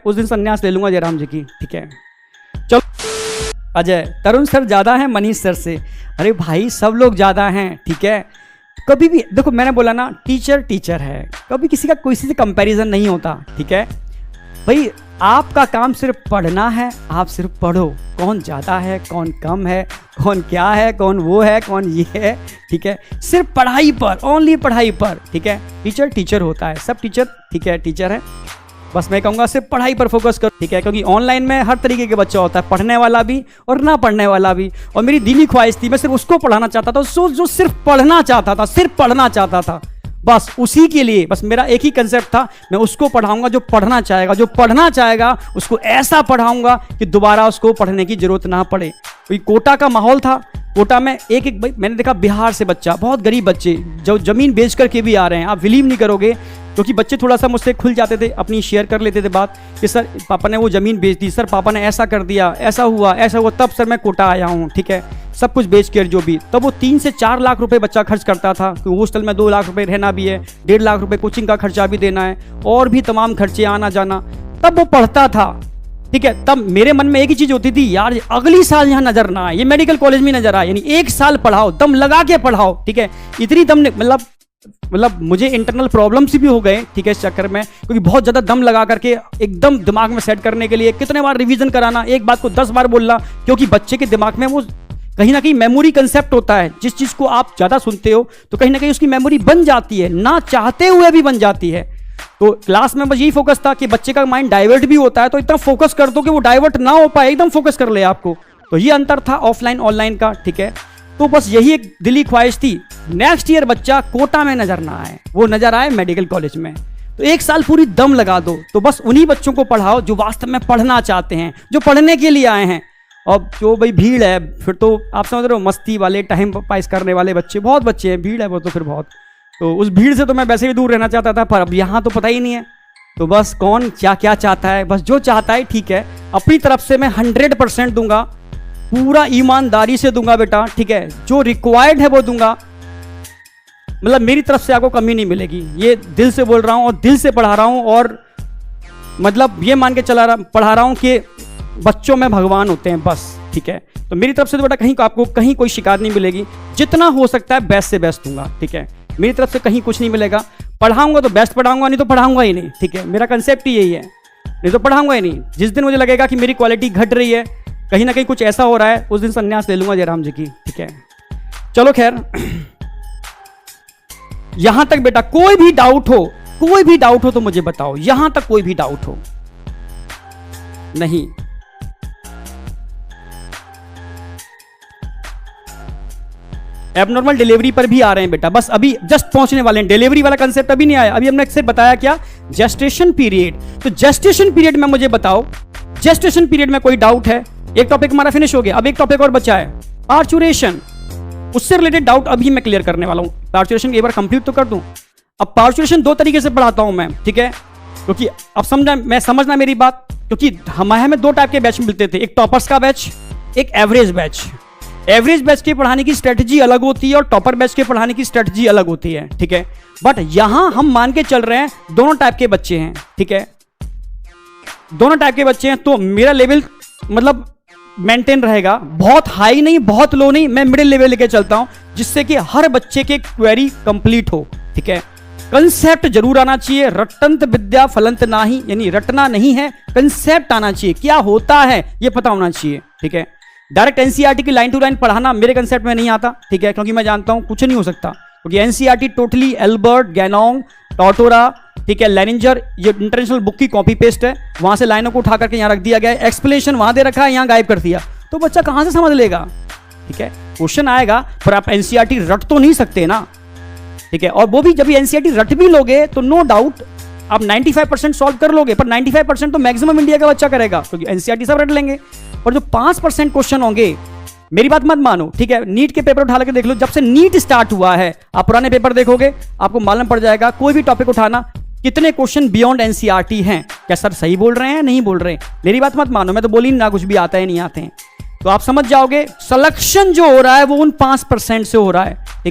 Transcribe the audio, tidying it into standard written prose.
उस दिन संन्यास ले लूंगा जयराम जी की, ठीक है। चलो अजय, तरुण सर ज्यादा हैं मनीष सर से। अरे भाई सब लोग ज्यादा हैं, ठीक है। कभी भी देखो, मैंने बोला ना, टीचर टीचर है, कभी किसी का किसी से कंपैरिजन नहीं होता, ठीक है भाई। आपका काम सिर्फ पढ़ना है, आप सिर्फ पढ़ो। कौन ज़्यादा है, कौन कम है, कौन क्या है, कौन वो है, कौन ये है, ठीक है। सिर्फ पढ़ाई पर, ओनली पढ़ाई पर, ठीक है। टीचर टीचर होता है, सब टीचर, ठीक है, टीचर है। बस मैं कहूँगा सिर्फ पढ़ाई पर फोकस करो, ठीक है, क्योंकि ऑनलाइन में हर तरीके के बच्चा होता है, पढ़ने वाला भी और ना पढ़ने वाला भी। और मेरी दिली ख्वाहिश थी, मैं सिर्फ उसको पढ़ाना चाहता था जो सिर्फ पढ़ना चाहता था, सिर्फ पढ़ना चाहता था, बस उसी के लिए। बस मेरा एक ही कंसेप्ट था, मैं उसको पढ़ाऊंगा जो पढ़ना चाहेगा, जो पढ़ना चाहेगा उसको ऐसा पढ़ाऊंगा कि दोबारा उसको पढ़ने की जरूरत ना पड़े। कोई कोटा का माहौल था, कोटा में एक भाई मैंने देखा, बिहार से बच्चा, बहुत गरीब बच्चे जो जमीन बेच करके भी आ रहे हैं। आप बिलीव नहीं करोगे, क्योंकि बच्चे थोड़ा सा मुझसे खुल जाते थे, अपनी शेयर कर लेते थे बात कि सर पापा ने वो ज़मीन बेच दी, सर पापा ने ऐसा कर दिया, ऐसा हुआ, तब सर मैं कोटा आया हूँ, ठीक है, सब कुछ बेच कर जो भी। तब वो 3 से 4 लाख रुपए बच्चा खर्च करता था, क्योंकि हॉस्टल में 2 लाख रुपए रहना भी है, 1.5 लाख रुपए कोचिंग का खर्चा भी देना है, और भी तमाम खर्चे आना जाना। तब वो पढ़ता था, ठीक है। तब मेरे मन में एक ही चीज़ होती थी, यार अगली साल यहाँ नजर ना आए, ये मेडिकल कॉलेज में नजर आए, यानी 1 साल पढ़ाओ, दम लगा के पढ़ाओ, ठीक है। इतनी दम मतलब मुझे इंटरनल प्रॉब्लम्स भी हो गए, ठीक है, इस चक्कर में, क्योंकि बहुत ज़्यादा दम लगा करके एकदम दिमाग में सेट करने के लिए कितने बार रिवीजन कराना, एक बात को 10 बार बोलना, क्योंकि बच्चे के दिमाग में वो कहीं ना कहीं मेमोरी कंसेप्ट होता है। जिस चीज़ को आप ज़्यादा सुनते हो तो कहीं ना कहीं उसकी मेमोरी बन जाती है, ना चाहते हुए भी बन जाती है। तो क्लास में बस यही फोकस था कि बच्चे का माइंड डाइवर्ट भी होता है, तो इतना फोकस कर दो कि वो डाइवर्ट ना हो पाए, एकदम फोकस कर ले आपको। तो ये अंतर था ऑफलाइन ऑनलाइन का, ठीक है। तो बस यही एक दिली ख्वाहिश थी, नेक्स्ट ईयर बच्चा कोटा में नजर ना आए, वो नजर आए मेडिकल कॉलेज में। तो 1 साल पूरी दम लगा दो, तो बस उन्हीं बच्चों को पढ़ाओ जो वास्तव में पढ़ना चाहते हैं, जो पढ़ने के लिए आए हैं। और जो भाई भीड़ है, फिर तो आप समझ रहे हो, मस्ती वाले, टाइम पास करने वाले बच्चे, बहुत बच्चे हैं, भीड़ है वो तो फिर बहुत। तो उस भीड़ से तो मैं वैसे भी दूर रहना चाहता था, पर अब यहाँ तो पता ही नहीं है। तो बस कौन क्या क्या चाहता है, बस जो चाहता है, ठीक है, अपनी तरफ से मैं 100% दूंगा, पूरा ईमानदारी से दूंगा बेटा, ठीक है। जो रिक्वायर्ड है वो दूंगा, मतलब मेरी तरफ से आपको कमी नहीं मिलेगी, ये दिल से बोल रहा हूँ और दिल से पढ़ा रहा हूँ, और मतलब ये मान के पढ़ा रहा हूँ कि बच्चों में भगवान होते हैं, बस, ठीक है। तो मेरी तरफ से तो बेटा कहीं आपको कहीं कोई शिकायत नहीं मिलेगी, जितना हो सकता है बेस्ट से बेस्ट दूंगा, ठीक है। मेरी तरफ से कहीं कुछ नहीं मिलेगा, पढ़ाऊंगा तो बेस्ट पढ़ाऊंगा, नहीं तो पढ़ाऊंगा ही नहीं, ठीक है। मेरा कंसेप्ट ही यही है, नहीं तो पढ़ाऊंगा ही नहीं। जिस दिन मुझे लगेगा कि मेरी क्वालिटी घट रही है, कहीं ना कहीं कुछ ऐसा हो रहा है, उस दिन संन्यास ले लूंगा जयराम जी की, ठीक है। चलो खैर, यहां तक बेटा कोई भी डाउट हो तो मुझे बताओ, यहां तक कोई भी डाउट हो? नहीं? एबनॉर्मल डिलीवरी पर भी आ रहे हैं बेटा, बस अभी जस्ट पहुंचने वाले हैं, डिलीवरी वाला कंसेप्ट अभी नहीं आया। अभी हमने सिर्फ बताया क्या, जेस्टेशन पीरियड। तो जेस्टेशन पीरियड में मुझे बताओ, जेस्टेशन पीरियड में कोई डाउट है? एक टॉपिक हमारा फिनिश हो गया, अब एक टॉपिक और बचा है, पार्चुरेशन। उससे रिलेटेड डाउट अभी मैं क्लियर करने वाला हूं। पार्चुरेशन एक बार कंप्लीट तो कर दूं। अब पार्चुरेशन 2 तरीके से पढ़ाता हूं मैं, ठीक है, क्योंकि अब समझना मेरी बात, क्योंकि हमें 2 टाइप के बैच मिलते थे, एक टॉपर्स का बैच, एक एवरेज बैच। एवरेज बैच के पढ़ाने की स्ट्रेटजी अलग होती है और टॉपर बैच के पढ़ाने की स्ट्रेटजी अलग होती है, ठीक है। बट यहां हम मान के चल रहे हैं दोनों टाइप के बच्चे हैं, ठीक है, दोनों टाइप के बच्चे हैं। तो मेरा लेवल मतलब मेंटेन रहेगा, बहुत हाई नहीं, बहुत लो नहीं, मैं मिडिल लेवल लेके चलता हूं, जिससे कि हर बच्चे के क्वेरी कंप्लीट हो, ठीक है। कंसेप्ट जरूर आना चाहिए, रटंत विद्या फलंत नाही, यानी रटना नहीं है, कंसेप्ट आना चाहिए, क्या होता है ये पता होना चाहिए, ठीक है। डायरेक्ट एनसीईआरटी की लाइन टू लाइन पढ़ाना मेरे कंसेप्ट में नहीं आता, ठीक है, क्योंकि मैं जानता हूं कुछ नहीं हो सकता, क्योंकि एनसीईआरटी टोटली एल्बर्ट, गैनोंग, टॉटोरा, ठीक है, लेनिंजर, ये इंटरनेशनल बुक की कॉपी पेस्ट है, वहां से लाइनों को उठा करके यहां रख दिया गया है, एक्सप्लेनेशन वहां दे रखा है, यहां गायब कर दिया, तो बच्चा कहां से समझ लेगा, ठीक है। क्वेश्चन आएगा पर आप एनसीईआरटी रट तो नहीं सकते ना, ठीक है। और वो भी जब एनसीईआरटी रट भी लोगे तो नो डाउट आप 95% सॉल्व कर लोगे, पर 95% तो मैक्सिमम इंडिया का बच्चा करेगा, क्योंकि एनसीईआरटी सब रट लेंगे। और जो 5% क्वेश्चन होंगे, मेरी बात मत मानो, ठीक है, नीट के पेपर उठा के देख लो, जब से नीट स्टार्ट हुआ है, आप पुराने पेपर देखोगे आपको मालूम पड़ जाएगा, कोई भी टॉपिक उठाना, कितने क्वेश्चन बियॉन्ड एनसीईआरटी हैं। क्या सर सही बोल रहे हैं, नहीं बोल रहे? मेरी बात मत मानो, मैं तो बोली ना कुछ भी आता है नहीं आते हैं, तो आप समझ जाओगे सिलेक्शन जो हो रहा है वो उन 5% से हो रहा है।